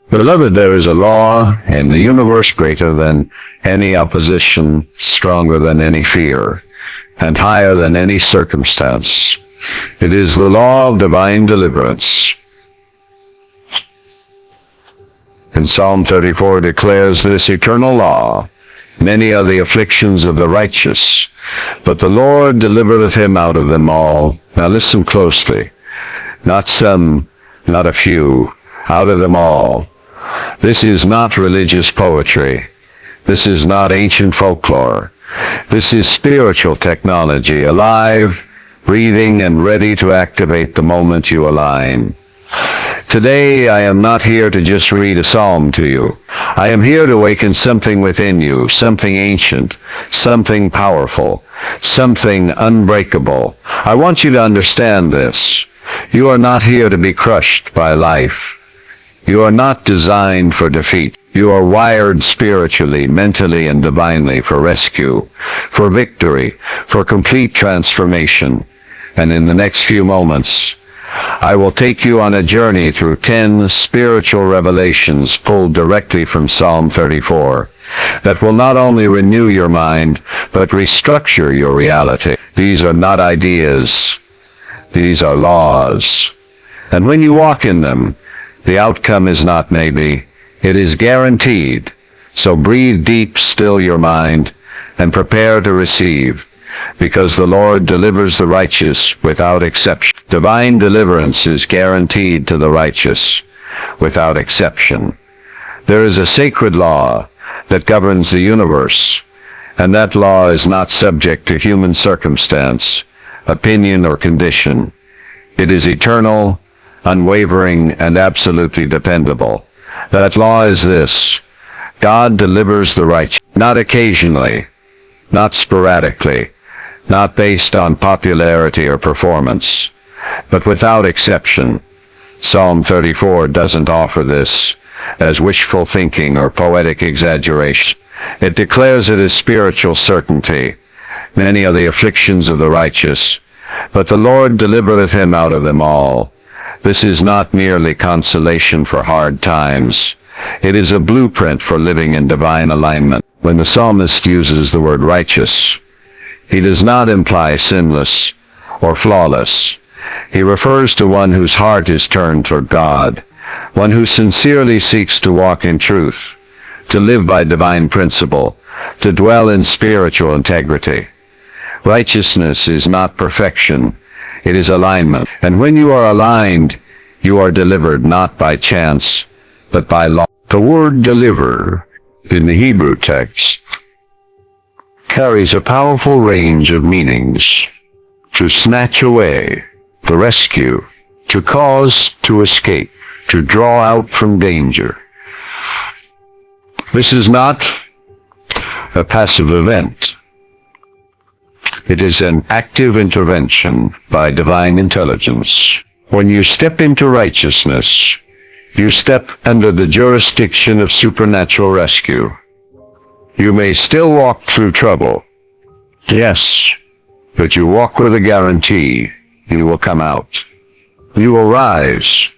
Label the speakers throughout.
Speaker 1: Beloved, there is a law in the universe greater than any opposition, stronger than any fear, and higher than any circumstance. It is the law of divine deliverance. And Psalm 34 declares this eternal law. Many are the afflictions of the righteous, but the Lord delivereth him out of them all. Now listen closely. Not some, not a few, out of them all. This is not religious poetry. This is not ancient folklore. This is spiritual technology, alive, breathing, and ready to activate the moment you align. Today, I am not here to just read a psalm to you. I am here to awaken something within you, something ancient, something powerful, something unbreakable. I want you to understand this. You are not here to be crushed by life. You are not designed for defeat. You are wired spiritually, mentally, and divinely for rescue, for victory, for complete transformation. And in the next few moments, I will take you on a journey through 10 spiritual revelations pulled directly from Psalm 34 that will not only renew your mind, but restructure your reality. These are not ideas. These are laws. And when you walk in them, the outcome is not maybe, it is guaranteed. So breathe deep, still your mind, and prepare to receive, because the Lord delivers the righteous without exception. Divine deliverance is guaranteed to the righteous without exception. There is a sacred law that governs the universe, and that law is not subject to human circumstance, opinion, or condition. It is eternal, unwavering, and absolutely dependable. That law is this: God delivers the righteous, not occasionally, not sporadically, not based on popularity or performance, but without exception. Psalm 34 doesn't offer this as wishful thinking or poetic exaggeration. It declares it as spiritual certainty. Many are the afflictions of the righteous, but the Lord delivereth him out of them all. This is not merely consolation for hard times. It is a blueprint for living in divine alignment. When the psalmist uses the word righteous, he does not imply sinless or flawless. He refers to one whose heart is turned toward God, one who sincerely seeks to walk in truth, to live by divine principle, to dwell in spiritual integrity. Righteousness is not perfection. It is alignment. And when you are aligned, you are delivered not by chance, but by law. The word deliver in the Hebrew text carries a powerful range of meanings: to snatch away, to rescue, to cause to escape, to draw out from danger. This is not a passive event. It is an active intervention by divine intelligence. When you step into righteousness, you step under the jurisdiction of supernatural rescue. You may still walk through trouble, yes, but you walk with a guarantee: you will come out. You will rise.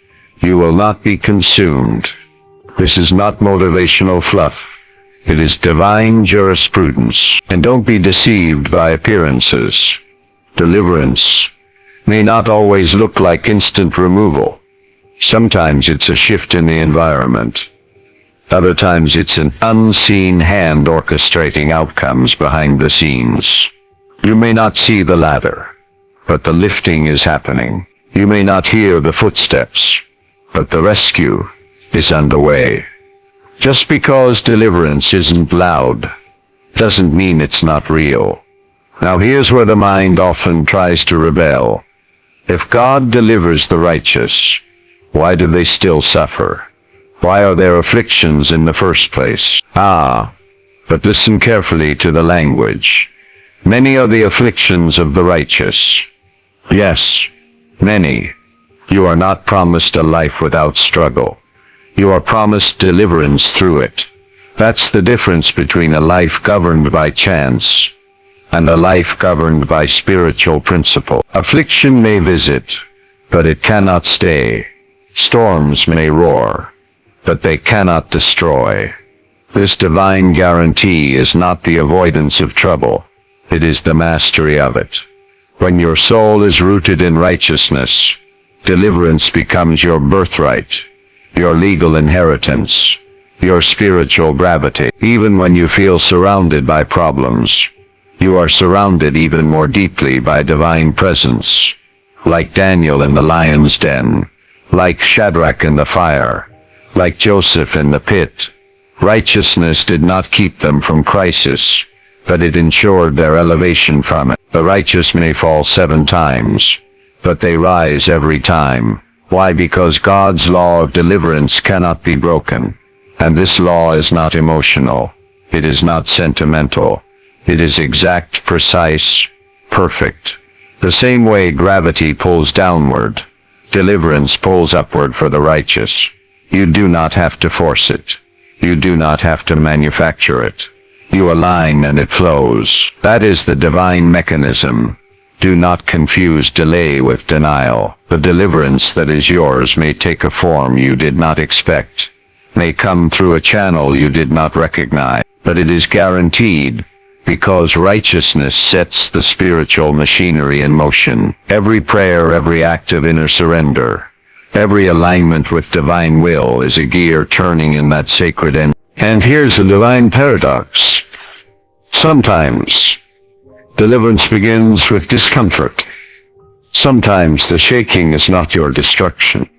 Speaker 1: You will not be consumed. This is not motivational fluff. It is divine jurisprudence. And don't be deceived by appearances. Deliverance may not always look like instant removal. Sometimes it's a shift in the environment. Other times it's an unseen hand orchestrating outcomes behind the scenes. You may not see the ladder, but the lifting is happening. You may not hear the footsteps, but the rescue is underway. Just because deliverance isn't loud doesn't mean it's not real. Now here's where the mind often tries to rebel. If God delivers the righteous, why do they still suffer? Why are there afflictions in the first place? But listen carefully to the language. Many are the afflictions of the righteous. Yes, many. You are not promised a life without struggle. You are promised deliverance through it. That's the difference between a life governed by chance and a life governed by spiritual principle. Affliction may visit, but it cannot stay. Storms may roar, but they cannot destroy. This divine guarantee is not the avoidance of trouble. It is the mastery of it. When your soul is rooted in righteousness, deliverance becomes your birthright, your legal inheritance, your spiritual gravity. Even when you feel surrounded by problems, you are surrounded even more deeply by divine presence. Like Daniel in the lion's den, like Shadrach in the fire, like Joseph in the pit. Righteousness did not keep them from crisis, but it ensured their elevation from it. The righteous may fall 7 times, but they rise every time. Why? Because God's law of deliverance cannot be broken. And this law is not emotional. It is not sentimental. It is exact, precise, perfect. The same way gravity pulls downward, deliverance pulls upward for the righteous. You do not have to force it. You do not have to manufacture it. You align and it flows. That is the divine mechanism. Do not confuse delay with denial. The deliverance that is yours may take a form you did not expect, may come through a channel you did not recognize, but it is guaranteed, because righteousness sets the spiritual machinery in motion. Every prayer, every act of inner surrender, every alignment with divine will is a gear turning in that sacred end. And here's a divine paradox. Sometimes deliverance begins with discomfort. Sometimes the shaking is not your destruction,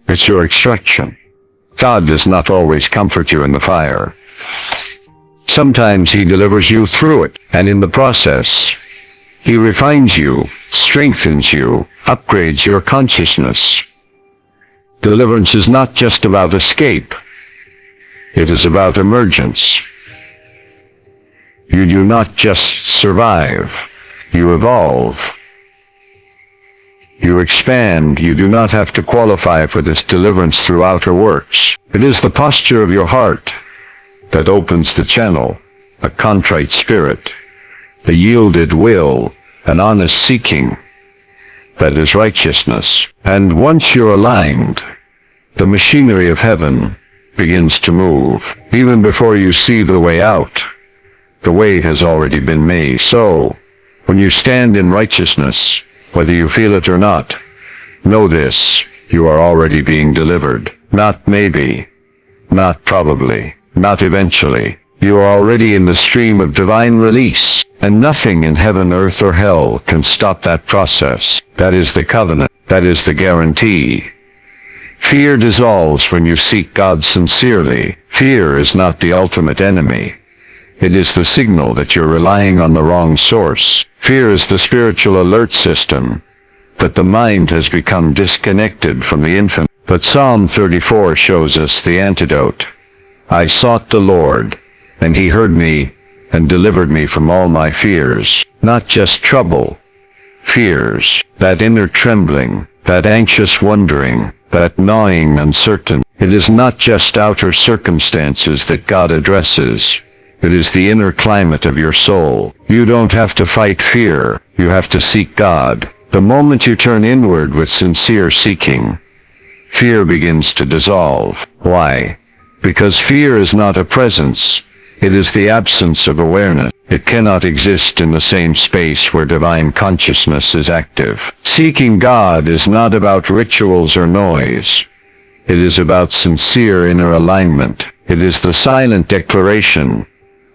Speaker 1: it's your extraction. God does not always comfort you in the fire. Sometimes he delivers you through it, and in the process, he refines you, strengthens you, upgrades your consciousness. Deliverance is not just about escape. It is about emergence. You do not just survive. You evolve. You expand. You do not have to qualify for this deliverance through outer works. It is the posture of your heart that opens the channel, a contrite spirit, a yielded will, an honest seeking. That is righteousness. And once you're aligned, the machinery of heaven begins to move. Even before you see the way out, the way has already been made. So, when you stand in righteousness, whether you feel it or not, know this: you are already being delivered. Not maybe, not probably, not eventually. You are already in the stream of divine release, and nothing in heaven, earth, or hell can stop that process. That is the covenant. That is the guarantee. Fear dissolves when you seek God sincerely. Fear is not the ultimate enemy. It is the signal that you're relying on the wrong source. Fear is the spiritual alert system, that the mind has become disconnected from the infinite. But Psalm 34 shows us the antidote. I sought the Lord, and he heard me, and delivered me from all my fears. Not just trouble, fears, that inner trembling, that anxious wondering, that gnawing uncertainty. It is not just outer circumstances that God addresses. It is the inner climate of your soul. You don't have to fight fear. You have to seek God. The moment you turn inward with sincere seeking, fear begins to dissolve. Why? Because fear is not a presence. It is the absence of awareness. It cannot exist in the same space where divine consciousness is active. Seeking God is not about rituals or noise. It is about sincere inner alignment. It is the silent declaration: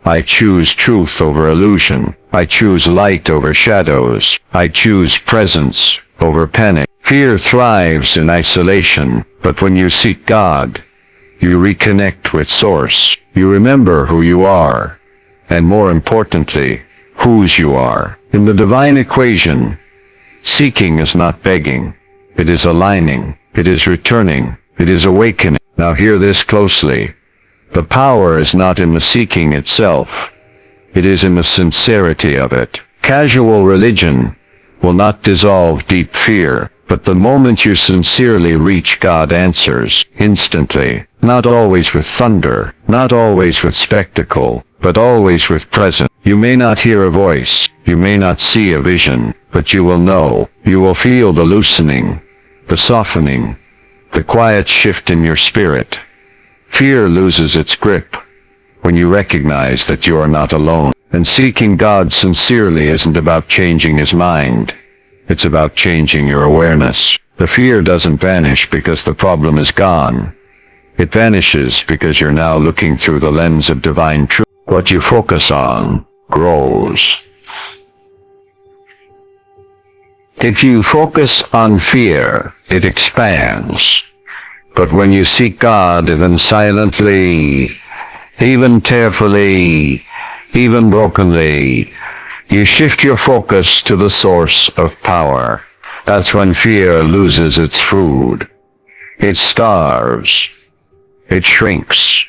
Speaker 1: I choose truth over illusion. I choose light over shadows. I choose presence over panic. Fear thrives in isolation, but when you seek God, you reconnect with Source. You remember who you are, and more importantly, whose you are. In the divine equation, seeking is not begging. It is aligning. It is returning. It is awakening. Now hear this closely. The power is not in the seeking itself. It is in the sincerity of it. Casual religion will not dissolve deep fear, but the moment you sincerely reach, God answers instantly. Not always with thunder, not always with spectacle, but always with presence. You may not hear a voice, you may not see a vision, but you will know. You will feel the loosening, the softening, the quiet shift in your spirit. Fear loses its grip when you recognize that you are not alone. And seeking God sincerely isn't about changing his mind. It's about changing your awareness. The fear doesn't vanish because the problem is gone. It vanishes because you're now looking through the lens of divine truth. What you focus on grows. If you focus on fear, it expands. But when you seek God, even silently, even tearfully, even brokenly, you shift your focus to the source of power. That's when fear loses its food. It starves. It shrinks.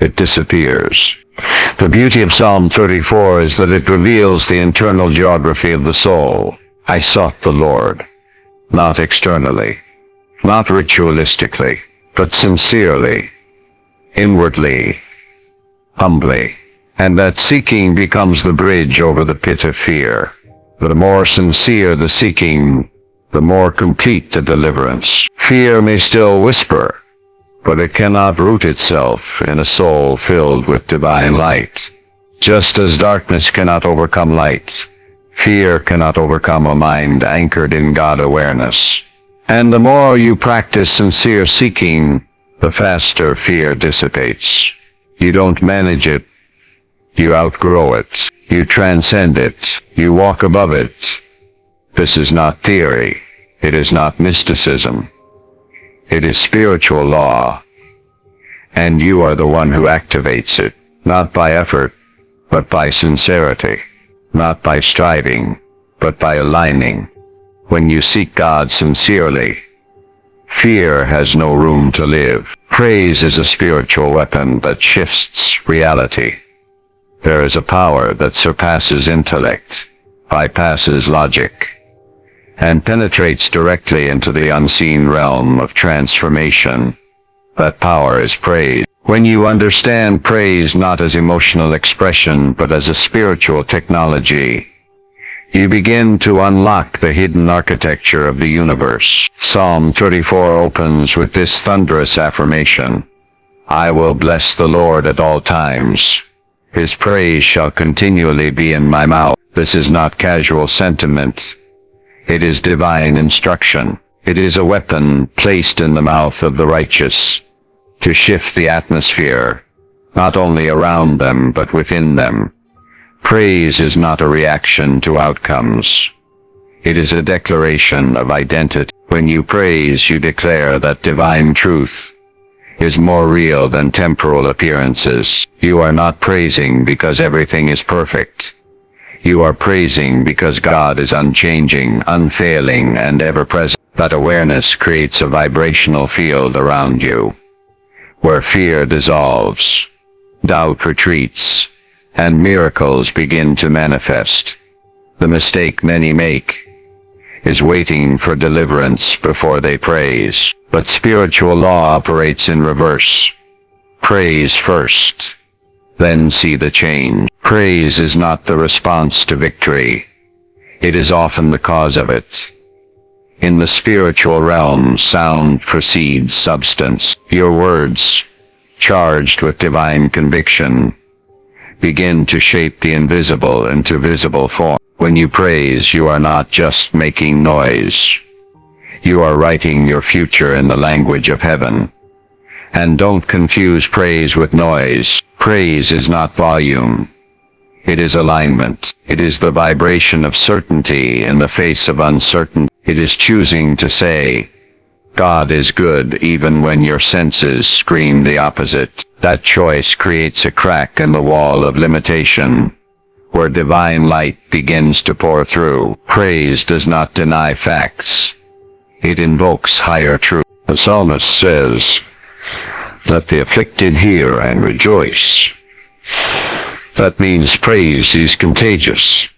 Speaker 1: It disappears. The beauty of Psalm 34 is that it reveals the internal geography of the soul. I sought the Lord, not externally, not ritualistically, but sincerely, inwardly, humbly. And that seeking becomes the bridge over the pit of fear. The more sincere the seeking, the more complete the deliverance. Fear may still whisper, but it cannot root itself in a soul filled with divine light. Just as darkness cannot overcome light, fear cannot overcome a mind anchored in God awareness. And the more you practice sincere seeking, the faster fear dissipates. You don't manage it. You outgrow it. You transcend it. You walk above it. This is not theory. It is not mysticism. It is spiritual law. And you are the one who activates it, not by effort, but by sincerity. Not by striving, but by aligning. When you seek God sincerely, fear has no room to live. Praise is a spiritual weapon that shifts reality. There is a power that surpasses intellect, bypasses logic, and penetrates directly into the unseen realm of transformation. That power is praise. When you understand praise not as emotional expression but as a spiritual technology, you begin to unlock the hidden architecture of the universe. Psalm 34 opens with this thunderous affirmation: I will bless the Lord at all times. His praise shall continually be in my mouth. This is not casual sentiment. It is divine instruction. It is a weapon placed in the mouth of the righteous to shift the atmosphere, not only around them but within them. Praise is not a reaction to outcomes. It is a declaration of identity. When you praise, you declare that divine truth is more real than temporal appearances. You are not praising because everything is perfect. You are praising because God is unchanging, unfailing, and ever-present. That awareness creates a vibrational field around you, where fear dissolves, doubt retreats, and miracles begin to manifest. The mistake many make is waiting for deliverance before they praise. But spiritual law operates in reverse. Praise first, then see the change. Praise is not the response to victory. It is often the cause of it. In the spiritual realm, sound precedes substance. Your words, charged with divine conviction, begin to shape the invisible into visible form. When you praise, you are not just making noise. You are writing your future in the language of heaven. And don't confuse praise with noise. Praise is not volume. It is alignment. It is the vibration of certainty in the face of uncertainty. It is choosing to say, God is good even when your senses scream the opposite. That choice creates a crack in the wall of limitation, where divine light begins to pour through. Praise does not deny facts. It invokes higher truth. The psalmist says, let the afflicted hear and rejoice. That means praise is contagious.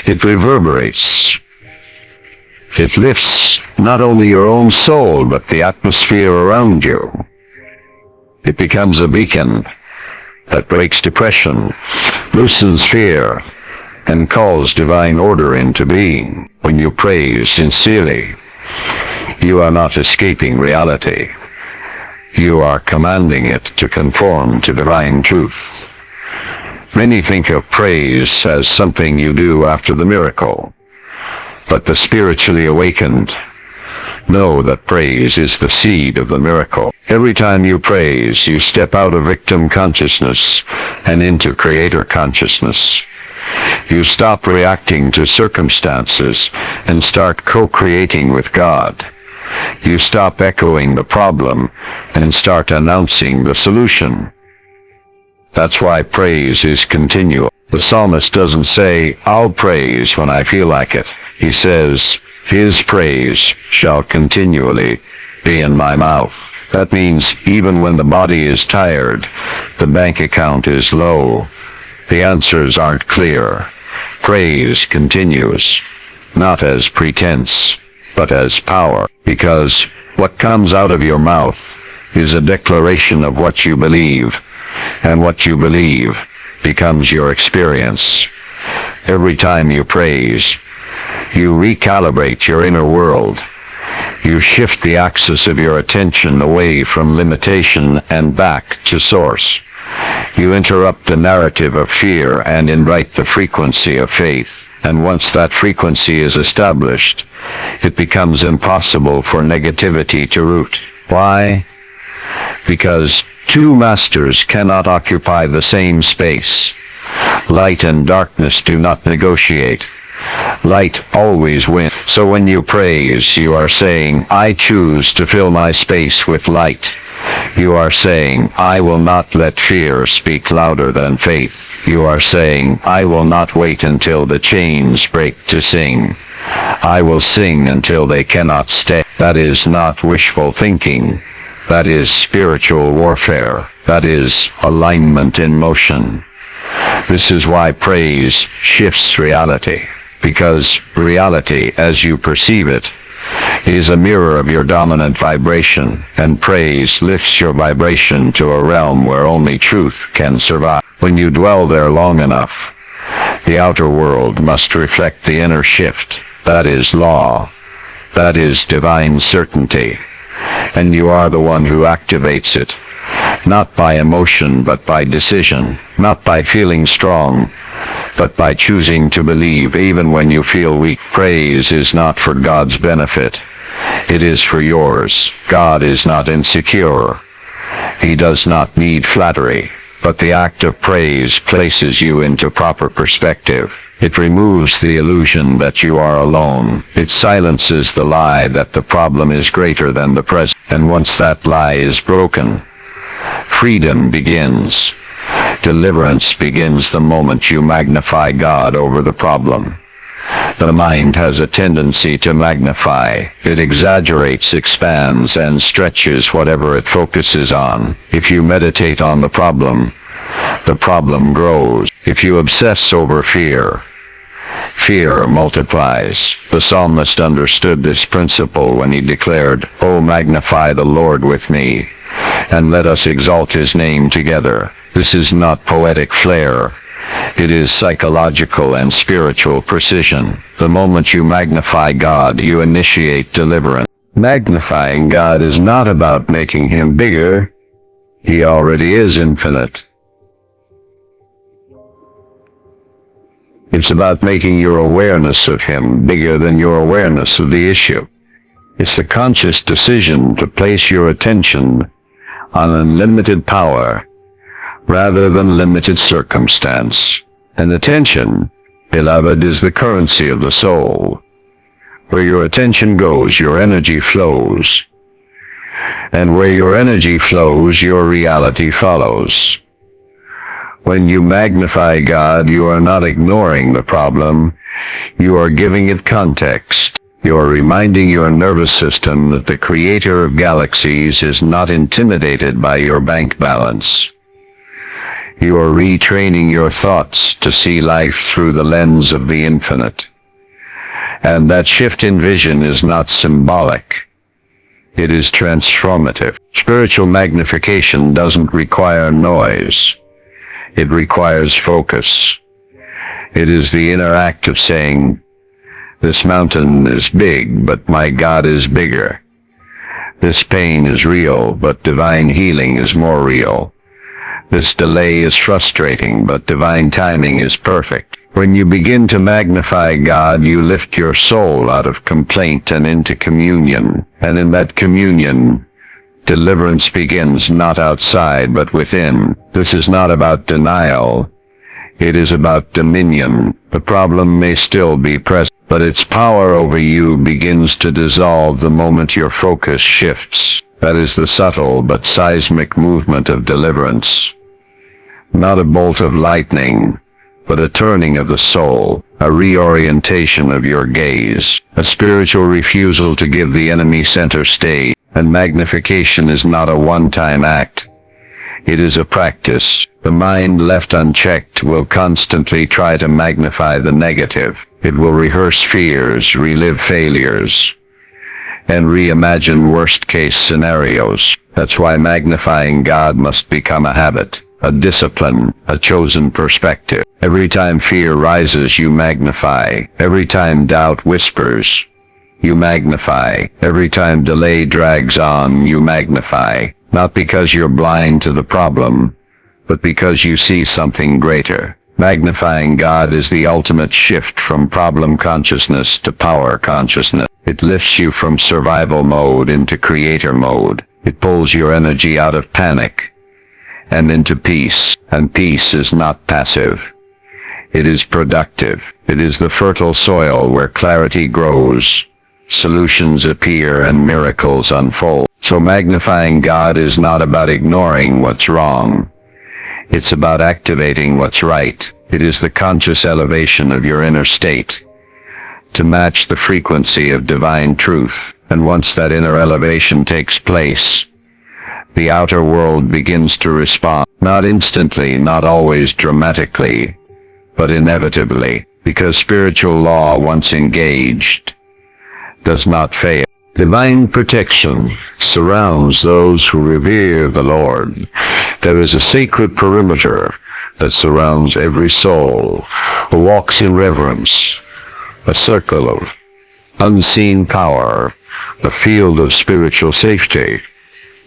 Speaker 1: It reverberates. It lifts not only your own soul, but the atmosphere around you. It becomes a beacon that breaks depression, loosens fear, and calls divine order into being. When you praise sincerely, you are not escaping reality. You are commanding it to conform to divine truth. Many think of praise as something you do after the miracle, but the spiritually awakened know that praise is the seed of the miracle. Every time you praise, you step out of victim consciousness and into creator consciousness. You stop reacting to circumstances and start co-creating with God. You stop echoing the problem and start announcing the solution. That's why praise is continual. The psalmist doesn't say, "I'll praise when I feel like it." He says, "His praise shall continually be in my mouth." That means even when the body is tired, the bank account is low, the answers aren't clear, praise continues, not as pretense, but as power. Because what comes out of your mouth is a declaration of what you believe, and what you believe becomes your experience. Every time you praise, you recalibrate your inner world. You shift the axis of your attention away from limitation and back to source. You interrupt the narrative of fear and invite the frequency of faith. And once that frequency is established, it becomes impossible for negativity to root. Why? Because two masters cannot occupy the same space. Light and darkness do not negotiate. Light always wins. So when you praise, you are saying, "I choose to fill my space with light." You are saying, "I will not let fear speak louder than faith." You are saying, "I will not wait until the chains break to sing. I will sing until they cannot stay." That is not wishful thinking. That is spiritual warfare. That is alignment in motion. This is why praise shifts reality. Because reality, as you perceive it, is a mirror of your dominant vibration, and praise lifts your vibration to a realm where only truth can survive. When you dwell there long enough, the outer world must reflect the inner shift. That is law. That is divine certainty. And you are the one who activates it, not by emotion but by decision, not by feeling strong, but by choosing to believe even when you feel weak. Praise is not for God's benefit. It is for yours. God is not insecure. He does not need flattery. But the act of praise places you into proper perspective. It removes the illusion that you are alone. It silences the lie that the problem is greater than the present. And once that lie is broken, freedom begins. Deliverance begins the moment you magnify God over the problem. The mind has a tendency to magnify. It exaggerates, expands, and stretches whatever it focuses on. If you meditate on the problem grows. If you obsess over fear, fear multiplies. The psalmist understood this principle when he declared, "Oh, magnify the Lord with me, and let us exalt his name together." This is not poetic flair. It is psychological and spiritual precision. The moment you magnify God, you initiate deliverance. Magnifying God is not about making him bigger. He already is infinite. It's about making your awareness of him bigger than your awareness of the issue. It's the conscious decision to place your attention on unlimited power rather than limited circumstance. And attention, beloved, is the currency of the soul. Where your attention goes, your energy flows. And where your energy flows, your reality follows. When you magnify God, you are not ignoring the problem. You are giving it context. You are reminding your nervous system that the creator of galaxies is not intimidated by your bank balance. You are retraining your thoughts to see life through the lens of the infinite. And that shift in vision is not symbolic. It is transformative. Spiritual magnification doesn't require noise. It requires focus. It is the inner act of saying, "This mountain is big, but my God is bigger. This pain is real, but divine healing is more real. This delay is frustrating, but divine timing is perfect. When you begin to magnify God, you lift your soul out of complaint and into communion. And in that communion, deliverance begins not outside, but within. This is not about denial. It is about dominion. The problem may still be present, but its power over you begins to dissolve the moment your focus shifts. That is the subtle but seismic movement of deliverance. Not a bolt of lightning, but a turning of the soul, a reorientation of your gaze, a spiritual refusal to give the enemy center stage. And magnification is not a one-time act. It is a practice. The mind left unchecked will constantly try to magnify the negative. It will rehearse fears, relive failures, and reimagine worst-case scenarios. That's why magnifying God must become a habit, a discipline, a chosen perspective. Every time fear rises, you magnify. Every time doubt whispers, you magnify. Every time delay drags on, you magnify. Not because you're blind to the problem, but because you see something greater. Magnifying God is the ultimate shift from problem consciousness to power consciousness. It lifts you from survival mode into creator mode. It pulls your energy out of panic and into peace. And peace is not passive. It is productive. It is the fertile soil where clarity grows, solutions appear, and miracles unfold. So magnifying God is not about ignoring what's wrong. It's about activating what's right. It is the conscious elevation of your inner state to match the frequency of divine truth. And once that inner elevation takes place, the outer world begins to respond. Not instantly, not always dramatically, but inevitably, because spiritual law, once engaged, does not fail. Divine protection surrounds those who revere the Lord. There is a sacred perimeter that surrounds every soul who walks in reverence, a circle of unseen power, a field of spiritual safety,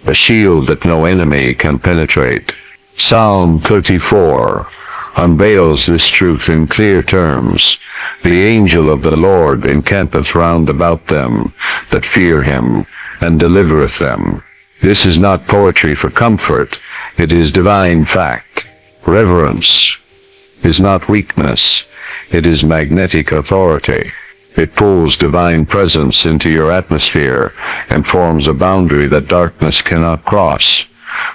Speaker 1: a shield that no enemy can penetrate. Psalm 34 unveils this truth in clear terms. The angel of the Lord encampeth round about them that fear him, and delivereth them. This is not poetry for comfort, it is divine fact. Reverence is not weakness, it is magnetic authority. It pulls divine presence into your atmosphere and forms a boundary that darkness cannot cross.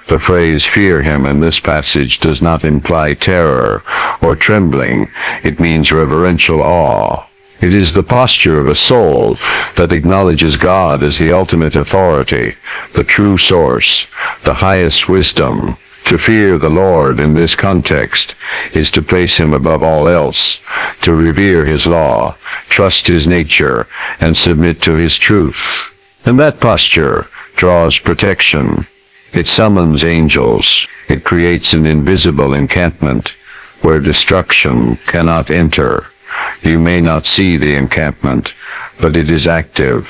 Speaker 1: The phrase "fear him" in this passage does not imply terror or trembling. It means reverential awe. It is the posture of a soul that acknowledges God as the ultimate authority, the true source, the highest wisdom. To fear the Lord in this context is to place him above all else, to revere his law, trust his nature, and submit to his truth. And that posture draws protection. It summons angels. It creates an invisible encampment where destruction cannot enter. You may not see the encampment, but it is active.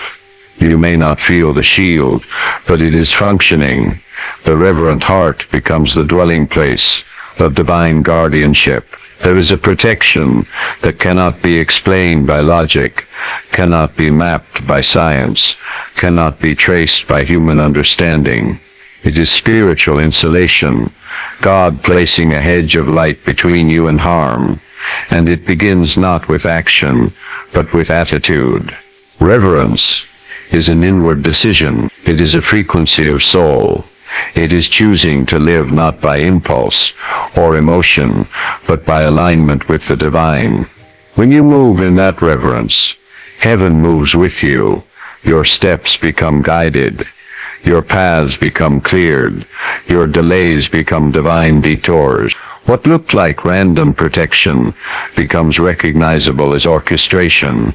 Speaker 1: You may not feel the shield, but it is functioning. The reverent heart becomes the dwelling place of divine guardianship. There is a protection that cannot be explained by logic, cannot be mapped by science, cannot be traced by human understanding. It is spiritual insulation, God placing a hedge of light between you and harm, and it begins not with action, but with attitude. Reverence is an inward decision. It is a frequency of soul. It is choosing to live not by impulse or emotion, but by alignment with the divine. When you move in that reverence, heaven moves with you. Your steps become guided. Your paths become cleared. Your delays become divine detours. What looked like random protection becomes recognizable as orchestration.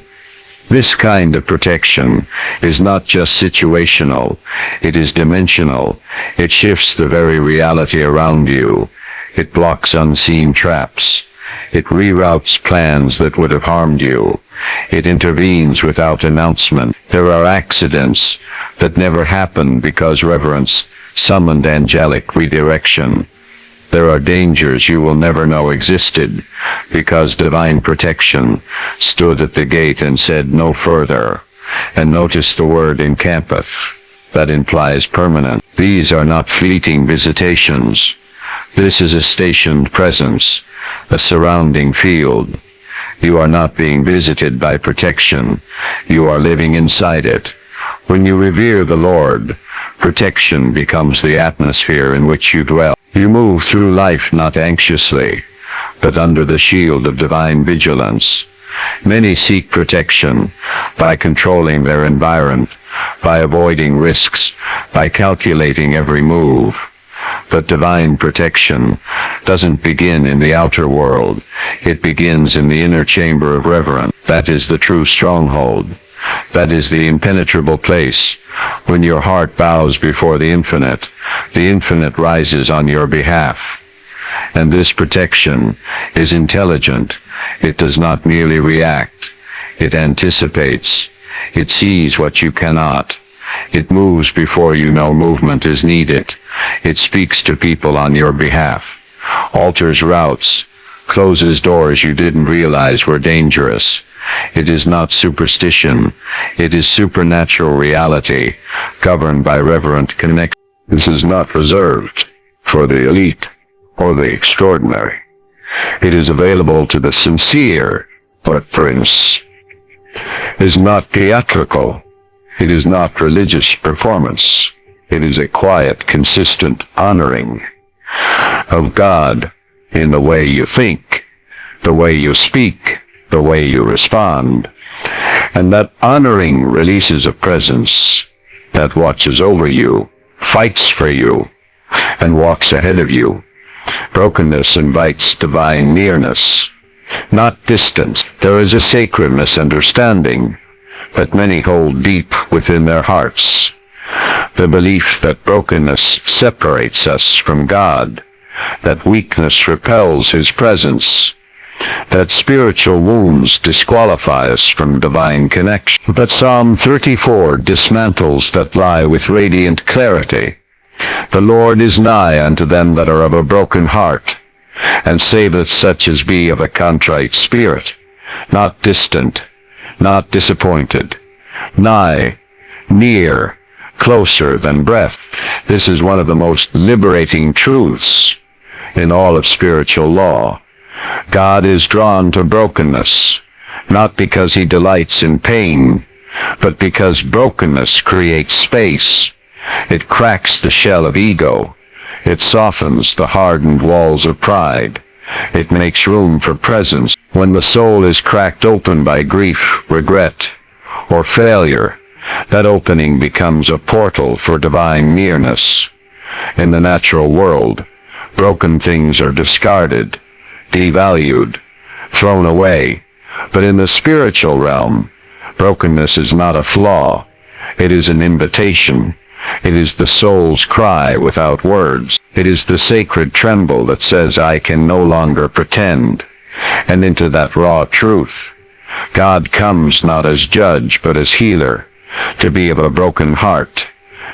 Speaker 1: This kind of protection is not just situational, it is dimensional. It shifts the very reality around you. It blocks unseen traps. It reroutes plans that would have harmed you. It intervenes without announcement. There are accidents that never happened because reverence summoned angelic redirection. There are dangers you will never know existed because divine protection stood at the gate and said no further. And notice the word encampeth. That implies permanent. These are not fleeting visitations. This is a stationed presence, a surrounding field. You are not being visited by protection. You are living inside it. When you revere the Lord, protection becomes the atmosphere in which you dwell. You move through life not anxiously, but under the shield of divine vigilance. Many seek protection by controlling their environment, by avoiding risks, by calculating every move. But divine protection doesn't begin in the outer world. It begins in the inner chamber of reverence. That is the true stronghold. That is the impenetrable place. When your heart bows before the infinite rises on your behalf. And this protection is intelligent. It does not merely react. It anticipates. It sees what you cannot. It moves before you know movement is needed. It speaks to people on your behalf, alters routes, closes doors you didn't realize were dangerous. It is not superstition. It is supernatural reality, governed by reverent connection. This is not reserved for the elite or the extraordinary. It is available to the sincere, but prince is not theatrical. It is not religious performance. It is a quiet, consistent honoring of God in the way you think, the way you speak, the way you respond. And that honoring releases a presence that watches over you, fights for you, and walks ahead of you. Brokenness invites divine nearness, not distance. There is a sacred misunderstanding that many hold deep within their hearts. The belief that brokenness separates us from God, that weakness repels His presence, that spiritual wounds disqualify us from divine connection. But Psalm 34 dismantles that lie with radiant clarity. The Lord is nigh unto them that are of a broken heart, and saveth such as be of a contrite spirit. Not distant, not disappointed, nigh, near, closer than breath. This is one of the most liberating truths in all of spiritual law. God is drawn to brokenness, not because He delights in pain, but because brokenness creates space. It cracks the shell of ego. It softens the hardened walls of pride. It makes room for presence. When the soul is cracked open by grief, regret, or failure, that opening becomes a portal for divine nearness. In the natural world, broken things are discarded, devalued, thrown away. But in the spiritual realm, brokenness is not a flaw. It is an invitation. It is the soul's cry without words. It is the sacred tremble that says, I can no longer pretend. And into that raw truth, God comes not as judge, but as healer. To be of a broken heart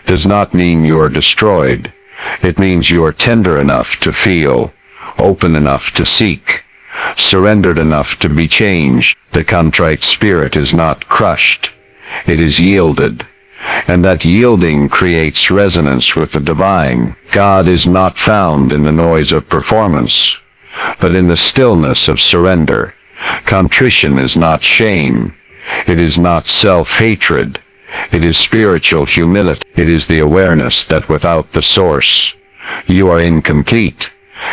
Speaker 1: does not mean you are destroyed. It means you are tender enough to feel, open enough to seek, surrendered enough to be changed. The contrite spirit is not crushed. It is yielded. And that yielding creates resonance with the divine. God is not found in the noise of performance, but in the stillness of surrender. Contrition is not shame. It is not self-hatred. It is spiritual humility. It is the awareness that without the source, you are incomplete.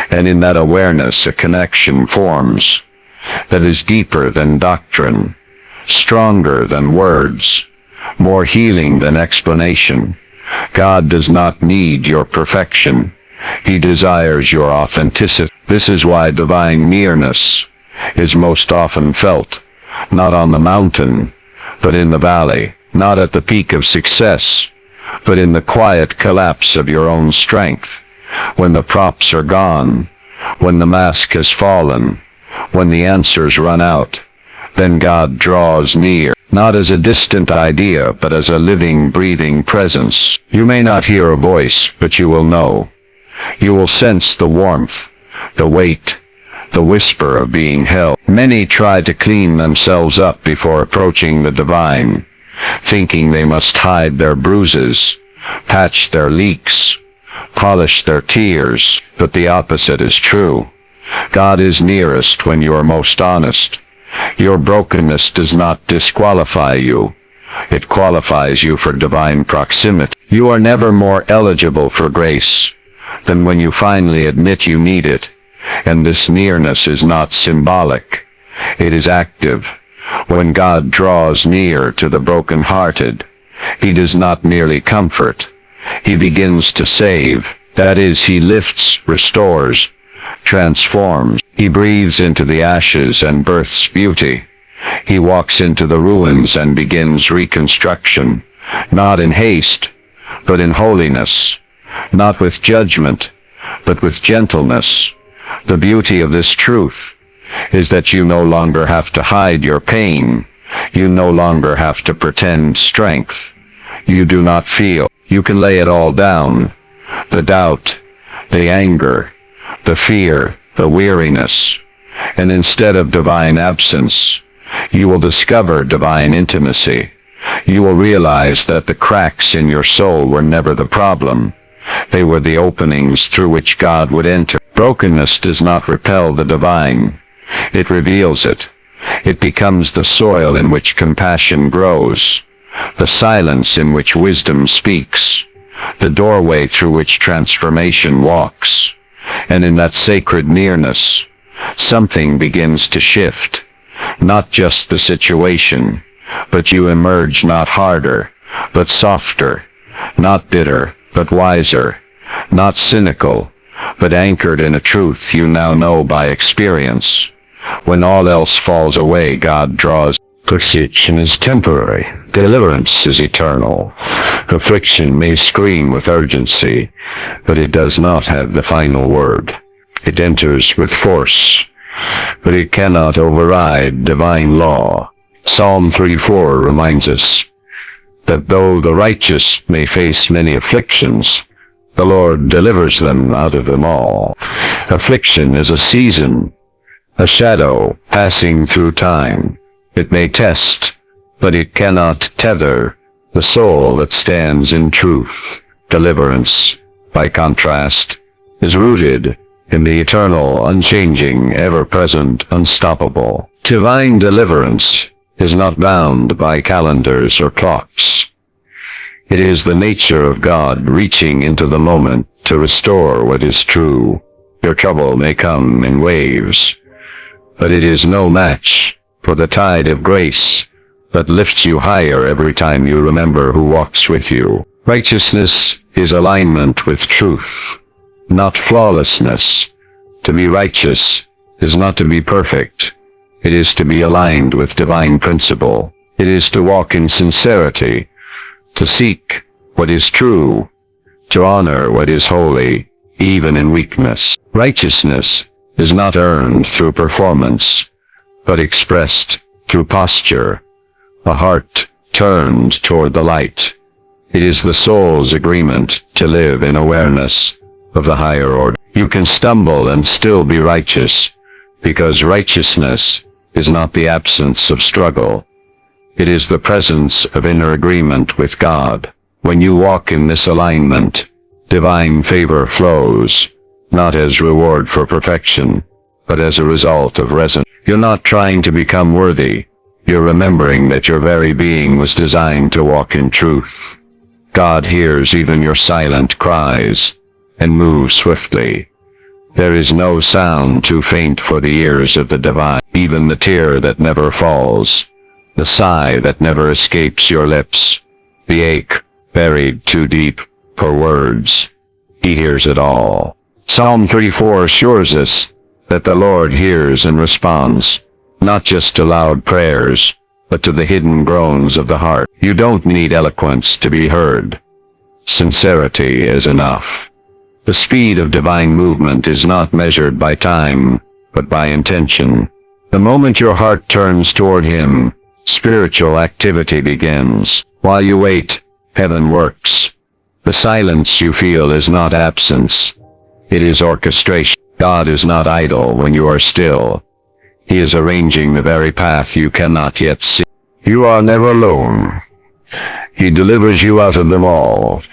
Speaker 1: And in that awareness, a connection forms that is deeper than doctrine, stronger than words, more healing than explanation. God does not need your perfection. He desires your authenticity. This is why divine nearness is most often felt, not on the mountain, but in the valley, not at the peak of success, but in the quiet collapse of your own strength, when the props are gone, when the mask has fallen, When the answers run out, then God draws near, not as a distant idea, but as a living, breathing presence. You may not hear a voice, but you will know. You will sense the warmth, the weight, the whisper of being held. Many try to clean themselves up before approaching the divine, thinking they must hide their bruises, patch their leaks, polish their tears, but the opposite is true. God is nearest when you are most honest. Your brokenness does not disqualify you. It qualifies you for divine proximity. You are never more eligible for grace than when you finally admit you need it. And this nearness is not symbolic. It is active. When God draws near to the brokenhearted, he does not merely comfort. He begins to save. That is, he lifts, restores, transforms. He breathes into the ashes and births beauty. He walks into the ruins and begins reconstruction, not in haste, but in holiness, not with judgment, but with gentleness. The beauty of this truth is that you no longer have to hide your pain. You no longer have to pretend strength. You do not feel. You can lay it all down. The doubt, the anger, the fear, the weariness. And instead of divine absence, you will discover divine intimacy. You will realize that the cracks in your soul were never the problem. They were the openings through which God would enter. Brokenness does not repel the divine. It reveals it. It becomes the soil in which compassion grows, the silence in which wisdom speaks, the doorway through which transformation walks. And in that sacred nearness, something begins to shift. Not just the situation, but you emerge not harder, but softer, not bitter, but wiser, not cynical, but anchored in a truth you now know by experience. When all else falls away, God draws. Affliction is temporary. Deliverance is eternal. Affliction may scream with urgency, but it does not have the final word. It enters with force, but it cannot override divine law. Psalm 3:4 reminds us that though the righteous may face many afflictions, the Lord delivers them out of them all. Affliction is a season, a shadow passing through time. It may test, but it cannot tether the soul that stands in truth. Deliverance, by contrast, is rooted in the eternal, unchanging, ever-present, unstoppable. Divine deliverance is not bound by calendars or clocks. It is the nature of God reaching into the moment to restore what is true. Your trouble may come in waves, but it is no match for the tide of grace that lifts you higher every time you remember who walks with you. Righteousness is alignment with truth, not flawlessness. To be righteous is not to be perfect. It is to be aligned with divine principle. It is to walk in sincerity, to seek what is true, to honor what is holy, even in weakness. Righteousness is not earned through performance, but expressed through posture, a heart turned toward the light. It is the soul's agreement to live in awareness of the higher order. You can stumble and still be righteous, because righteousness is not the absence of struggle. It is the presence of inner agreement with God. When you walk in this alignment, divine favor flows, not as reward for perfection, but as a result of resonance. You're not trying to become worthy. You're remembering that your very being was designed to walk in truth. God hears even your silent cries and moves swiftly. There is no sound too faint for the ears of the divine. Even the tear that never falls, the sigh that never escapes your lips, the ache buried too deep for words. He hears it all. Psalm 34 assures us that the Lord hears and responds, not just to loud prayers, but to the hidden groans of the heart. You don't need eloquence to be heard. Sincerity is enough. The speed of divine movement is not measured by time, but by intention. The moment your heart turns toward Him, spiritual activity begins. While you wait, heaven works. The silence you feel is not absence. It is orchestration. God is not idle when you are still. He is arranging the very path you cannot yet see. You are never alone. He delivers you out of them all.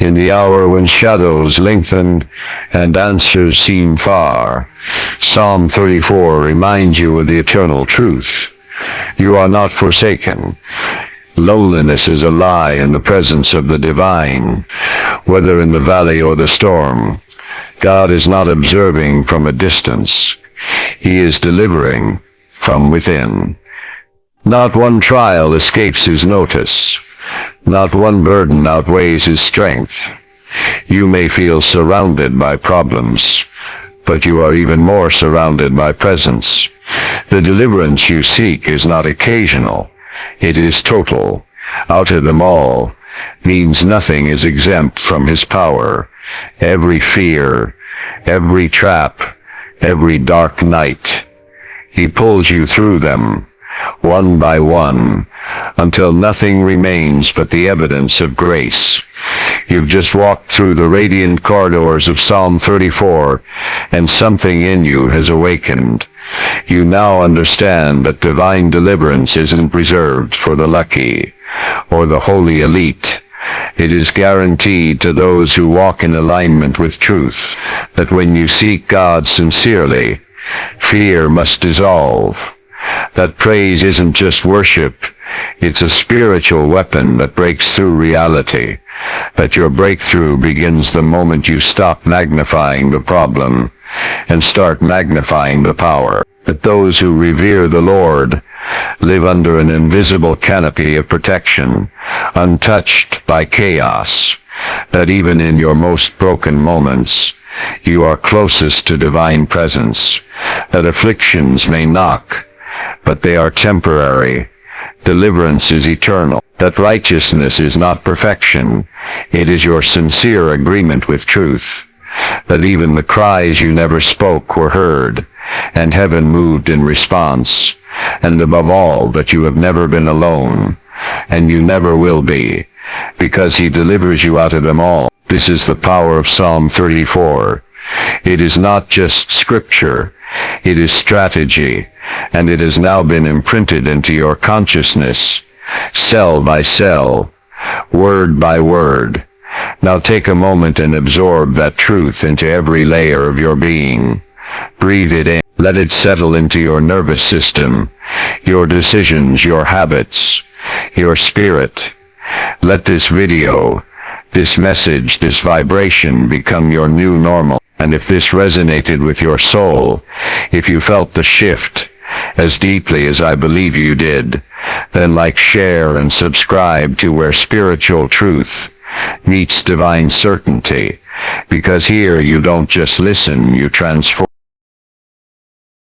Speaker 1: In the hour when shadows lengthen and answers seem far, Psalm 34 reminds you of the eternal truth. You are not forsaken. Loneliness is a lie in the presence of the divine. Whether in the valley or the storm, God is not observing from a distance. He is delivering from within. Not one trial escapes His notice. Not one burden outweighs His strength. You may feel surrounded by problems, but you are even more surrounded by presence. The deliverance you seek is not occasional. It is total. Out of them all means nothing is exempt from His power. Every fear, every trap, every dark night, He pulls you through them, one by one, until nothing remains but the evidence of grace. You've just walked through the radiant corridors of Psalm 34, and something in you has awakened. You now understand that divine deliverance isn't reserved for the lucky or the holy elite. It is guaranteed to those who walk in alignment with truth, that when you seek God sincerely, fear must dissolve. That praise isn't just worship, it's a spiritual weapon that breaks through reality. That your breakthrough begins the moment you stop magnifying the problem and start magnifying the power. That those who revere the Lord live under an invisible canopy of protection, untouched by chaos. That even in your most broken moments, you are closest to divine presence. That afflictions may knock, but they are temporary. Deliverance is eternal. That righteousness is not perfection. It is your sincere agreement with truth. That even the cries you never spoke were heard, and heaven moved in response. And above all, that you have never been alone, and you never will be, because He delivers you out of them all. This is the power of Psalm 34. It is not just scripture, it is strategy, and it has now been imprinted into your consciousness, cell by cell, word by word. Now take a moment and absorb that truth into every layer of your being. Breathe it in. Let it settle into your nervous system, your decisions, your habits, your spirit. Let this video, this message, this vibration become your new normal. And if this resonated with your soul, if you felt the shift as deeply as I believe you did, then like, share, and subscribe to Where Spiritual Truth Meets Divine Certainty, because here you don't just listen, you transform.